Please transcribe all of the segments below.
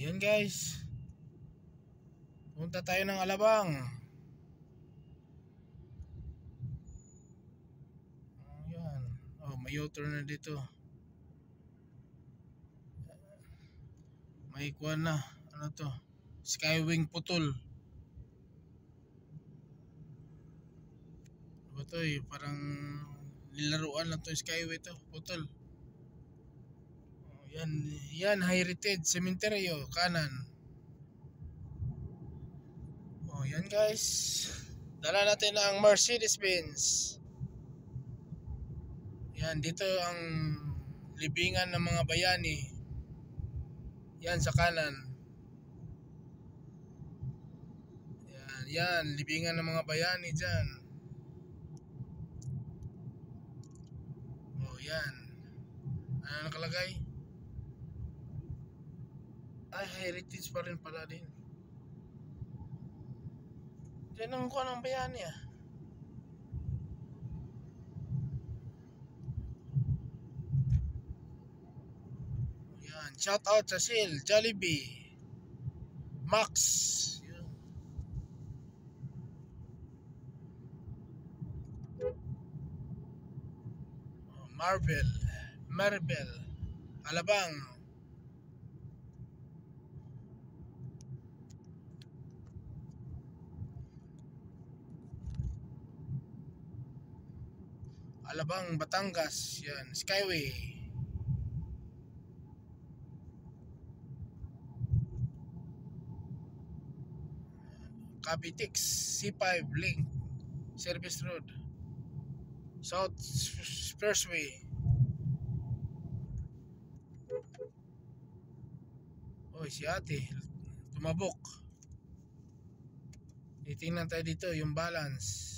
Yan guys, punta tayo ng Alabang. Yan. May U-turn na dito. May kuha na. Ano to? Skywing putol. Ano to parang nilaruan lang to, Skyway to, putol. Yan Heritage Cemetery kanan. Yan guys. Dala natin ang Mercedes-Benz. Yan, dito ang libingan ng mga bayani. Yan sa kanan. Yan, libingan ng mga bayani dyan. Yan. Ano nakalagay? Ay, Heritage pa rin pala din. Yan ang kuha ng bayani Yan, shout out sa Sil, Jollibee, Max. Yan. Marvel, Alabang. Alabang, Batangas. Yan, Skyway. Cavitex, C5 Link, Service Road, South Expressway. Si ate tumabok. Titingnan tayo dito yung balance.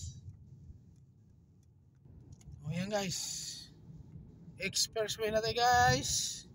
Yan guys, Expressway na tayo guys.